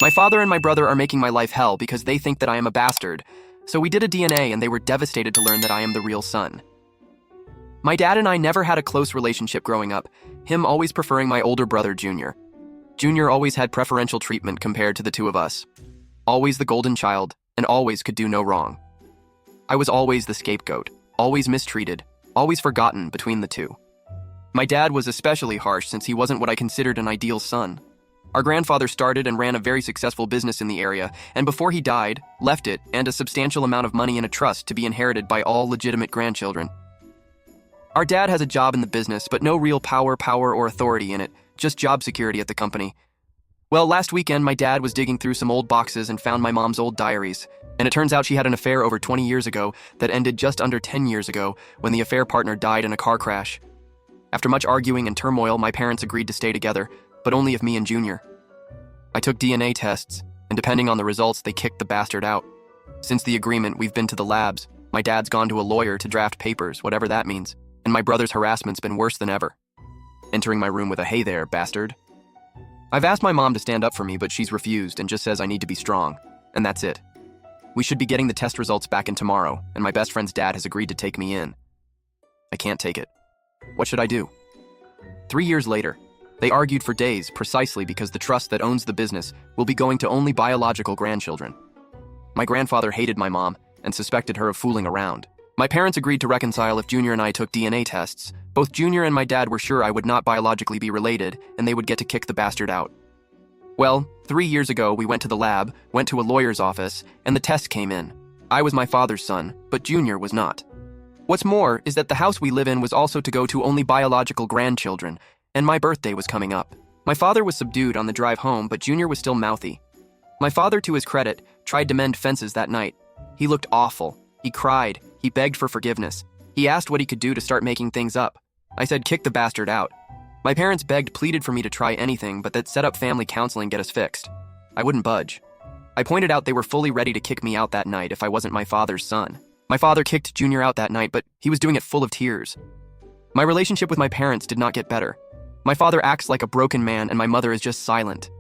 My father and my brother are making my life hell because they think that I am a bastard, so we did a DNA and they were devastated to learn that I am the real son. My dad and I never had a close relationship growing up, him always preferring my older brother, Junior. Junior always had preferential treatment compared to the two of us. Always the golden child, and always could do no wrong. I was always the scapegoat, always mistreated, always forgotten between the two. My dad was especially harsh since he wasn't what I considered an ideal son. Our grandfather started and ran a very successful business in the area, and before he died, left it and a substantial amount of money in a trust to be inherited by all legitimate grandchildren. Our dad has a job in the business, but no real power or authority in it, just job security at the company. Well, last weekend, my dad was digging through some old boxes and found my mom's old diaries, and it turns out she had an affair over 20 years ago that ended just under 10 years ago when the affair partner died in a car crash. After much arguing and turmoil, my parents agreed to stay together, but only if me and Junior. I took DNA tests, and depending on the results, they kicked the bastard out. Since the agreement, we've been to the labs. My dad's gone to a lawyer to draft papers, whatever that means, and my brother's harassment's been worse than ever. Entering my room with a "Hey there, bastard." I've asked my mom to stand up for me, but she's refused and just says I need to be strong, and that's it. We should be getting the test results back in tomorrow, and my best friend's dad has agreed to take me in. I can't take it. What should I do? 3 years later, they argued for days precisely because the trust that owns the business will be going to only biological grandchildren. My grandfather hated my mom and suspected her of fooling around. My parents agreed to reconcile if Junior and I took DNA tests. Both Junior and my dad were sure I would not biologically be related and they would get to kick the bastard out. Well, 3 years ago we went to the lab, went to a lawyer's office, and the test came in. I was my father's son, but Junior was not. What's more is that the house we live in was also to go to only biological grandchildren, and my birthday was coming up. My father was subdued on the drive home, but Junior was still mouthy. My father, to his credit, tried to mend fences that night. He looked awful. He cried. He begged for forgiveness. He asked what he could do to start making things up. I said, kick the bastard out. My parents begged, pleaded for me to try anything, but that set up family counseling get us fixed. I wouldn't budge. I pointed out they were fully ready to kick me out that night if I wasn't my father's son. My father kicked Junior out that night, but he was doing it full of tears. My relationship with my parents did not get better. My father acts like a broken man and my mother is just silent.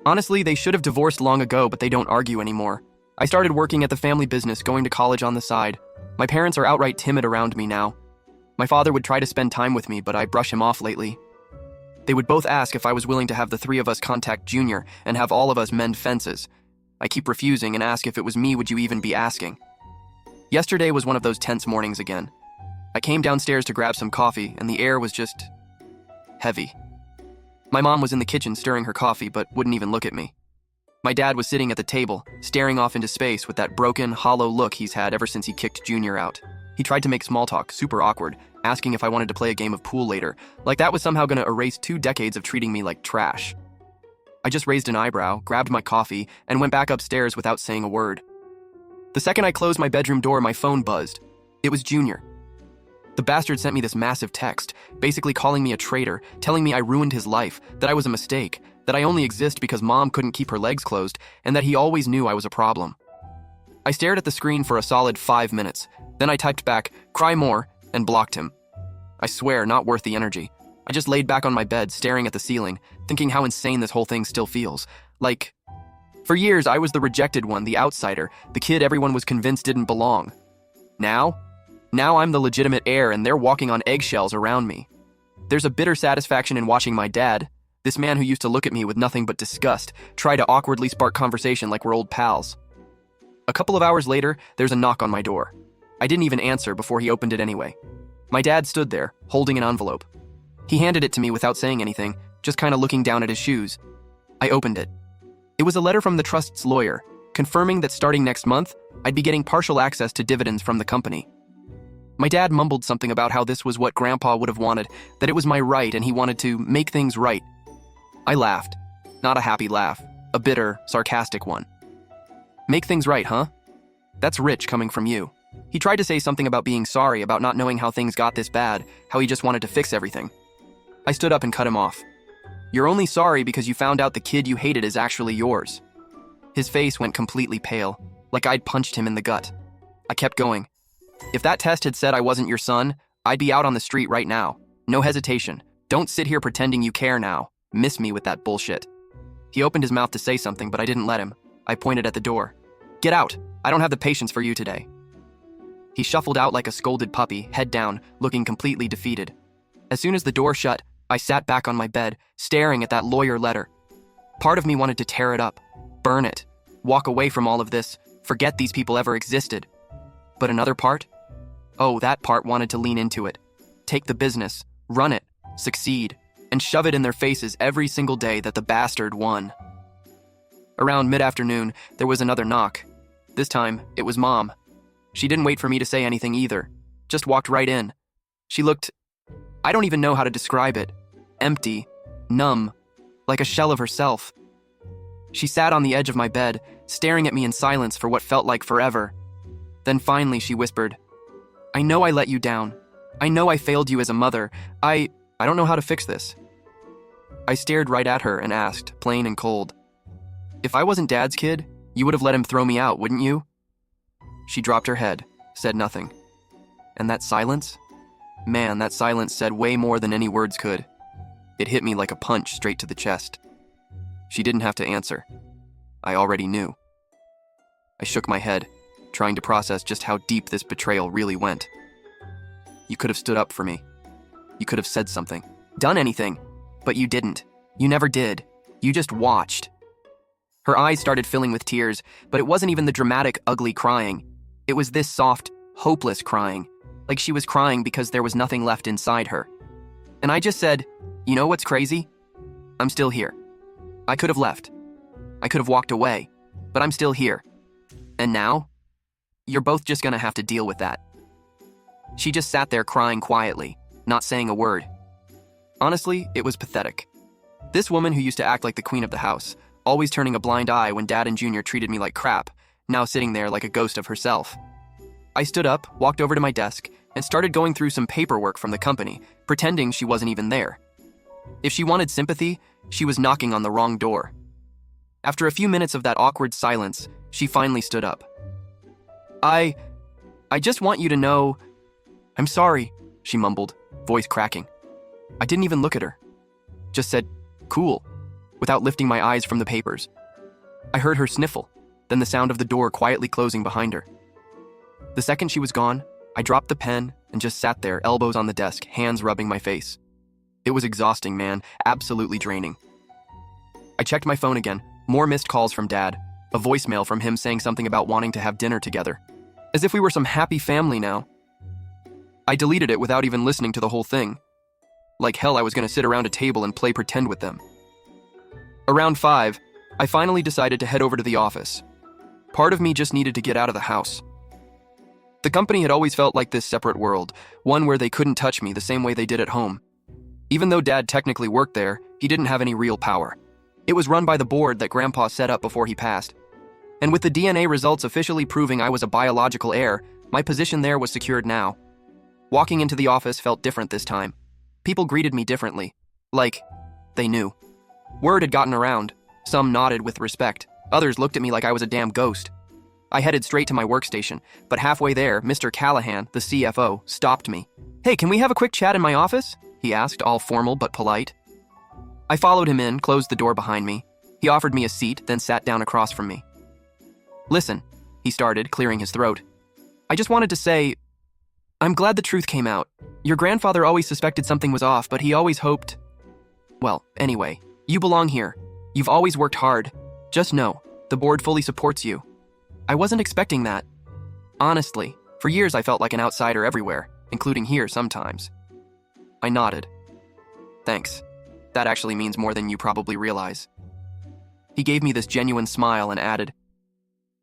Honestly, they should have divorced long ago, but they don't argue anymore. I started working at the family business, going to college on the side. My parents are outright timid around me now. My father would try to spend time with me, but I brush him off lately. They would both ask if I was willing to have the three of us contact Junior and have all of us mend fences. I keep refusing and ask if it was me, would you even be asking? Yesterday was one of those tense mornings again. I came downstairs to grab some coffee, and the air was just heavy. My mom was in the kitchen stirring her coffee, but wouldn't even look at me. My dad was sitting at the table, staring off into space with that broken, hollow look he's had ever since he kicked Junior out. He tried to make small talk, super awkward, asking if I wanted to play a game of pool later, like that was somehow going to erase 2 decades of treating me like trash. I just raised an eyebrow, grabbed my coffee, and went back upstairs without saying a word. The second I closed my bedroom door, my phone buzzed. It was Junior. The bastard sent me this massive text, basically calling me a traitor, telling me I ruined his life, that I was a mistake, that I only exist because mom couldn't keep her legs closed, and that he always knew I was a problem. I stared at the screen for a solid 5 minutes. Then I typed back, "Cry more," and blocked him. I swear, not worth the energy. I just laid back on my bed, staring at the ceiling, thinking how insane this whole thing still feels. Like, for years, I was the rejected one, the outsider, the kid everyone was convinced didn't belong. Now I'm the legitimate heir, and they're walking on eggshells around me. There's a bitter satisfaction in watching my dad, this man who used to look at me with nothing but disgust, try to awkwardly spark conversation like we're old pals. A couple of hours later, there's a knock on my door. I didn't even answer before he opened it anyway. My dad stood there, holding an envelope. He handed it to me without saying anything, just kind of looking down at his shoes. I opened it. It was a letter from the trust's lawyer, confirming that starting next month, I'd be getting partial access to dividends from the company. My dad mumbled something about how this was what Grandpa would have wanted, that it was my right and he wanted to make things right. I laughed. Not a happy laugh, a bitter, sarcastic one. Make things right, huh? That's rich coming from you. He tried to say something about being sorry, about not knowing how things got this bad, how he just wanted to fix everything. I stood up and cut him off. You're only sorry because you found out the kid you hated is actually yours. His face went completely pale, like I'd punched him in the gut. I kept going. If that test had said I wasn't your son, I'd be out on the street right now. No hesitation. Don't sit here pretending you care now. Miss me with that bullshit. He opened his mouth to say something, but I didn't let him. I pointed at the door. "Get out! I don't have the patience for you today." He shuffled out like a scolded puppy, head down, looking completely defeated. As soon as the door shut, I sat back on my bed, staring at that lawyer letter. Part of me wanted to tear it up, burn it, walk away from all of this, forget these people ever existed. But another part? Oh, that part wanted to lean into it, take the business, run it, succeed, and shove it in their faces every single day that the bastard won. Around mid-afternoon, there was another knock. This time, it was Mom. She didn't wait for me to say anything either, just walked right in. She looked, I don't even know how to describe it, empty, numb, like a shell of herself. She sat on the edge of my bed, staring at me in silence for what felt like forever. Then finally she whispered, "I know I let you down. I know I failed you as a mother. I don't know how to fix this." I stared right at her and asked, plain and cold, "If I wasn't Dad's kid, you would have let him throw me out, wouldn't you?" She dropped her head, said nothing. And that silence? Man, that silence said way more than any words could. It hit me like a punch straight to the chest. She didn't have to answer. I already knew. I shook my head, trying to process just how deep this betrayal really went. You could have stood up for me. You could have said something, done anything, but you didn't. You never did. You just watched. Her eyes started filling with tears, but it wasn't even the dramatic, ugly crying. It was this soft, hopeless crying, like she was crying because there was nothing left inside her. And I just said, "You know what's crazy? I'm still here. I could have left. I could have walked away, but I'm still here. And now, you're both just gonna have to deal with that." She just sat there crying quietly, not saying a word. Honestly, it was pathetic. This woman who used to act like the queen of the house, always turning a blind eye when Dad and Junior treated me like crap, now sitting there like a ghost of herself. I stood up, walked over to my desk, and started going through some paperwork from the company, pretending she wasn't even there. If she wanted sympathy, she was knocking on the wrong door. After a few minutes of that awkward silence, she finally stood up. I just want you to know, I'm sorry," she mumbled, voice cracking. I didn't even look at her. Just said, "Cool," without lifting my eyes from the papers. I heard her sniffle, then the sound of the door quietly closing behind her. The second she was gone, I dropped the pen and just sat there, elbows on the desk, hands rubbing my face. It was exhausting, man, absolutely draining. I checked my phone again, more missed calls from Dad, a voicemail from him saying something about wanting to have dinner together, as if we were some happy family now. I deleted it without even listening to the whole thing. Like hell I was gonna sit around a table and play pretend with them. Around 5, I finally decided to head over to the office. Part of me just needed to get out of the house. The company had always felt like this separate world, one where they couldn't touch me the same way they did at home. Even though Dad technically worked there, he didn't have any real power. It was run by the board that Grandpa set up before he passed. And with the DNA results officially proving I was a biological heir, my position there was secured now. Walking into the office felt different this time. People greeted me differently. Like, they knew. Word had gotten around. Some nodded with respect. Others looked at me like I was a damn ghost. I headed straight to my workstation, but halfway there, Mr. Callahan, the CFO, stopped me. "Hey, can we have a quick chat in my office?" he asked, all formal but polite. I followed him in, closed the door behind me. He offered me a seat, then sat down across from me. "Listen," he started, clearing his throat. "I just wanted to say, I'm glad the truth came out. Your grandfather always suspected something was off, but he always hoped... Well, anyway, you belong here. You've always worked hard. Just know, the board fully supports you. I wasn't expecting that. Honestly, for years I felt like an outsider everywhere, including here sometimes." I nodded. "Thanks. That actually means more than you probably realize." He gave me this genuine smile and added,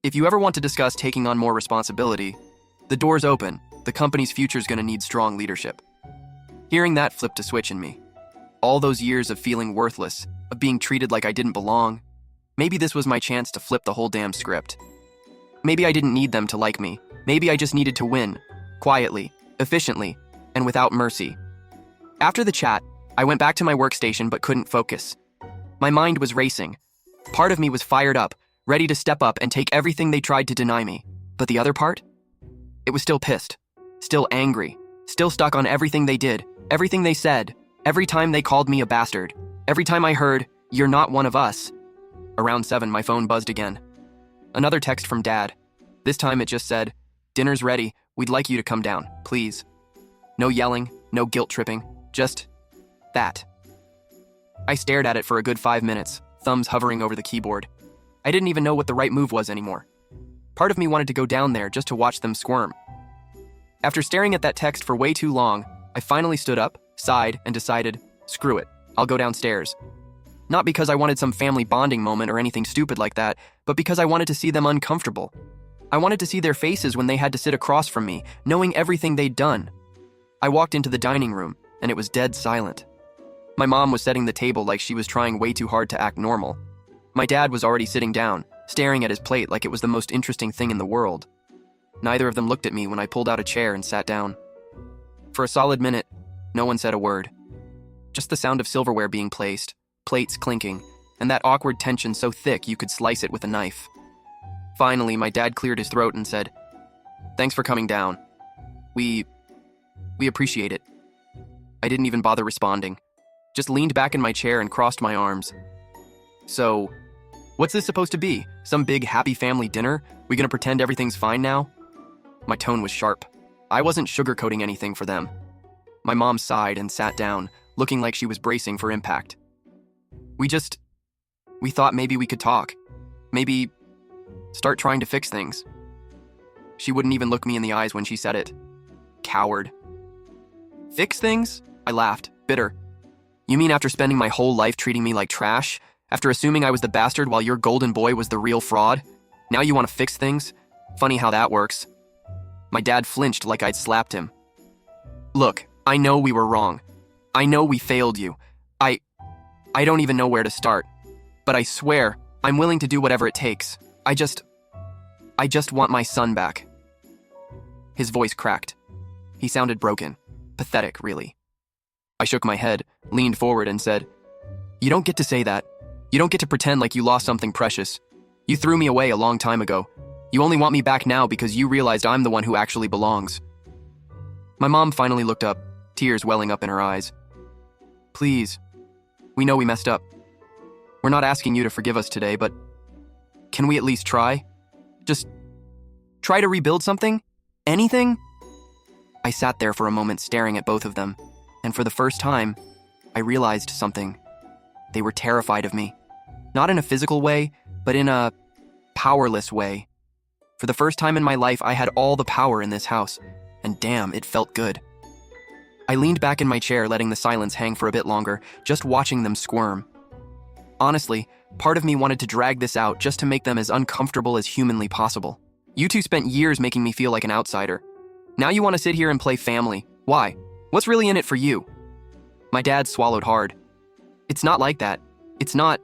"If you ever want to discuss taking on more responsibility, the door's open. The company's future's gonna need strong leadership." Hearing that flipped a switch in me. All those years of feeling worthless, of being treated like I didn't belong, maybe this was my chance to flip the whole damn script. Maybe I didn't need them to like me. Maybe I just needed to win, quietly, efficiently, and without mercy. After the chat, I went back to my workstation but couldn't focus. My mind was racing. Part of me was fired up, ready to step up and take everything they tried to deny me. But the other part? It was still pissed, still angry, still stuck on everything they did, everything they said, every time they called me a bastard, every time I heard, "You're not one of us." Around 7, my phone buzzed again. Another text from Dad. This time it just said, "Dinner's ready. We'd like you to come down, please." No yelling, no guilt tripping, just that. I stared at it for a good 5 minutes, thumbs hovering over the keyboard. I didn't even know what the right move was anymore. Part of me wanted to go down there just to watch them squirm. After staring at that text for way too long, I finally stood up, sighed, and decided, screw it, I'll go downstairs. Not because I wanted some family bonding moment or anything stupid like that, but because I wanted to see them uncomfortable. I wanted to see their faces when they had to sit across from me, knowing everything they'd done. I walked into the dining room, and it was dead silent. My mom was setting the table like she was trying way too hard to act normal. My dad was already sitting down, staring at his plate like it was the most interesting thing in the world. Neither of them looked at me when I pulled out a chair and sat down. For a solid minute, no one said a word. Just the sound of silverware being placed, plates clinking, and that awkward tension so thick you could slice it with a knife. Finally, my dad cleared his throat and said, "Thanks for coming down. We appreciate it." I didn't even bother responding. Just leaned back in my chair and crossed my arms. So, what's this supposed to be? Some big happy family dinner? We gonna pretend everything's fine now? My tone was sharp. I wasn't sugarcoating anything for them. My mom sighed and sat down, looking like she was bracing for impact. We thought maybe we could talk. Maybe start trying to fix things. She wouldn't even look me in the eyes when she said it. Coward. Fix things? I laughed, bitter. You mean after spending my whole life treating me like trash? After assuming I was the bastard while your golden boy was the real fraud? Now you want to fix things? Funny how that works. My dad flinched like I'd slapped him. Look, I know we were wrong. I know we failed you. I don't even know where to start. But I swear, I'm willing to do whatever it takes. I just want my son back. His voice cracked. He sounded broken. Pathetic, really. I shook my head, leaned forward, and said, "You don't get to say that. You don't get to pretend like you lost something precious. You threw me away a long time ago. You only want me back now because you realized I'm the one who actually belongs." My mom finally looked up, tears welling up in her eyes. "Please, we know we messed up. We're not asking you to forgive us today, but can we at least try? Just try to rebuild something? Anything?" I sat there for a moment staring at both of them, and for the first time, I realized something. They were terrified of me. Not in a physical way, but in a powerless way. For the first time in my life, I had all the power in this house, and damn, it felt good. I leaned back in my chair, letting the silence hang for a bit longer, just watching them squirm. Honestly, part of me wanted to drag this out just to make them as uncomfortable as humanly possible. You two spent years making me feel like an outsider. Now you want to sit here and play family. Why? What's really in it for you? My dad swallowed hard. It's not like that. It's not.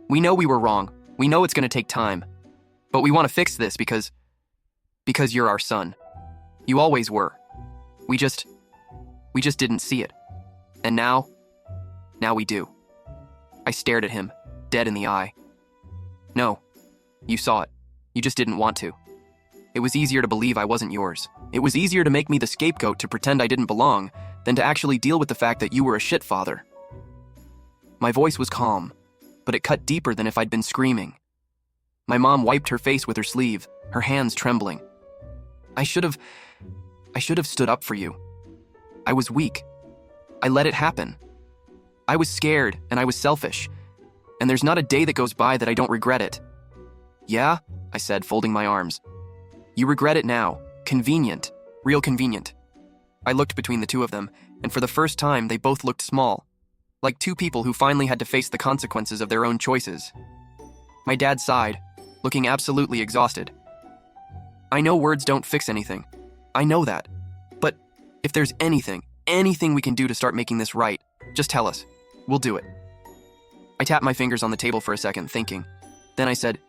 We know we were wrong. We know it's going to take time. But we want to fix this because you're our son. You always were. We just didn't see it. And now we do. I stared at him, dead in the eye. No, you saw it. You just didn't want to. It was easier to believe I wasn't yours. It was easier to make me the scapegoat to pretend I didn't belong than to actually deal with the fact that you were a shit father. My voice was calm, but it cut deeper than if I'd been screaming. My mom wiped her face with her sleeve, her hands trembling. I should have stood up for you. I was weak. I let it happen. I was scared and I was selfish, and there's not a day that goes by that I don't regret it. Yeah, I said, folding my arms. You regret it now. Convenient. Real convenient. I looked between the two of them, and for the first time, they both looked small. Like two people who finally had to face the consequences of their own choices. My dad sighed, looking absolutely exhausted. I know words don't fix anything. I know that. But if there's anything we can do to start making this right, just tell us. We'll do it. I tapped my fingers on the table for a second, thinking. Then I said,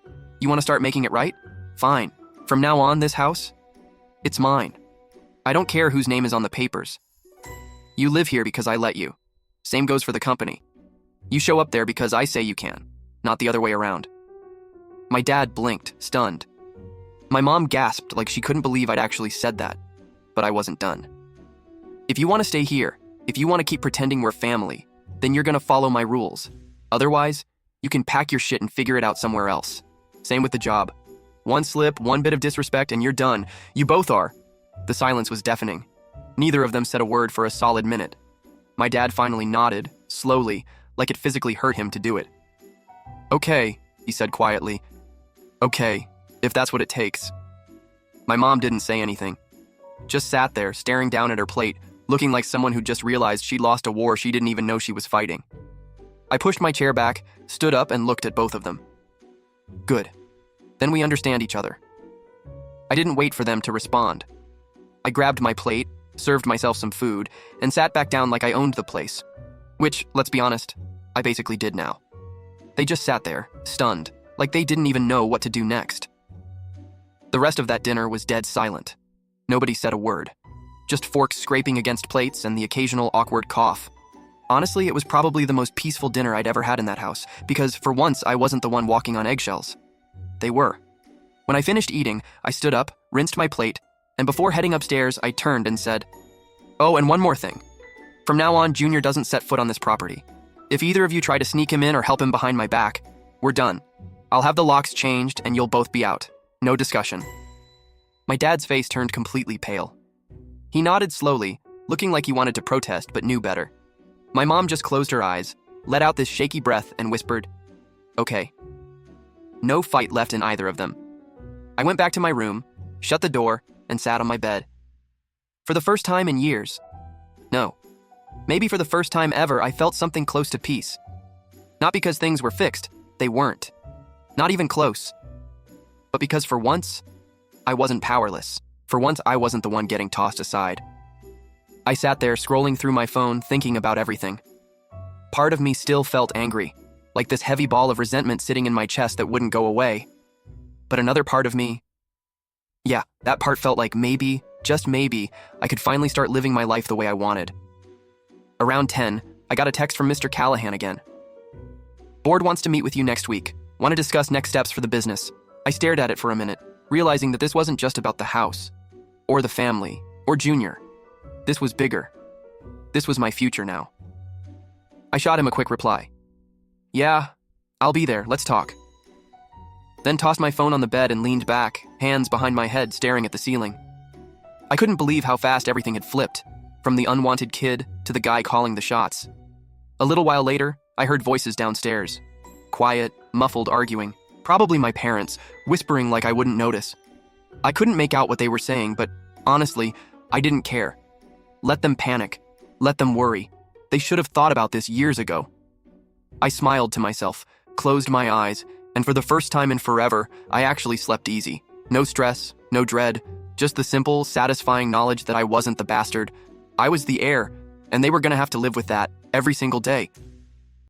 "You want to start making it right? Fine. From now on, this house, it's mine. I don't care whose name is on the papers. You live here because I let you. Same goes for the company. You show up there because I say you can, not the other way around." My dad blinked, stunned. My mom gasped like she couldn't believe I'd actually said that, but I wasn't done. If you want to stay here, if you want to keep pretending we're family, then you're going to follow my rules. Otherwise, You can pack your shit and figure it out somewhere else. Same with the job. One slip, one bit of disrespect, and you're done. You both are. The silence was deafening. Neither of them said a word for a solid minute. My dad finally nodded, slowly, like it physically hurt him to do it. Okay, he said quietly. Okay, if that's what it takes. My mom didn't say anything. Just sat there, staring down at her plate, looking like someone who just realized she'd lost a war she didn't even know she was fighting. I pushed my chair back, stood up, and looked at both of them. Good. Then we understand each other. I didn't wait for them to respond. I grabbed my plate, served myself some food, and sat back down like I owned the place. Which, let's be honest, I basically did now. They just sat there, stunned, like they didn't even know what to do next. The rest of that dinner was dead silent. Nobody said a word. Just forks scraping against plates and the occasional awkward cough. Honestly, it was probably the most peaceful dinner I'd ever had in that house, because for once I wasn't the one walking on eggshells. They were. When I finished eating, I stood up, rinsed my plate, and before heading upstairs, I turned and said, "Oh, and one more thing. From now on, Junior doesn't set foot on this property. If either of you try to sneak him in or help him behind my back, we're done. I'll have the locks changed and you'll both be out. No discussion." My dad's face turned completely pale. He nodded slowly, looking like he wanted to protest but knew better. My mom just closed her eyes, let out this shaky breath, and whispered, "Okay." No fight left in either of them. I went back to my room, shut the door, and sat on my bed. For the first time in years, no, maybe for the first time ever, I felt something close to peace. Not because things were fixed, they weren't. Not even close. But because for once, I wasn't powerless. For once, I wasn't the one getting tossed aside. I sat there scrolling through my phone, thinking about everything. Part of me still felt angry, like this heavy ball of resentment sitting in my chest that wouldn't go away. But another part of me, that part felt like maybe, just maybe, I could finally start living my life the way I wanted. Around 10, I got a text from Mr. Callahan again. "Board wants to meet with you next week. Want to discuss next steps for the business." I stared at it for a minute, realizing that this wasn't just about the house, or the family, or Junior. This was bigger. This was my future now. I shot him a quick reply. "Yeah, I'll be there, let's talk." Then tossed my phone on the bed and leaned back, hands behind my head staring at the ceiling. I couldn't believe how fast everything had flipped, from the unwanted kid to the guy calling the shots. A little while later, I heard voices downstairs. Quiet, muffled arguing. Probably my parents, whispering like I wouldn't notice. I couldn't make out what they were saying, but honestly, I didn't care. Let them panic. Let them worry. They should have thought about this years ago. I smiled to myself, closed my eyes, and for the first time in forever, I actually slept easy. No stress, no dread, just the simple, satisfying knowledge that I wasn't the bastard. I was the heir, and they were gonna have to live with that every single day.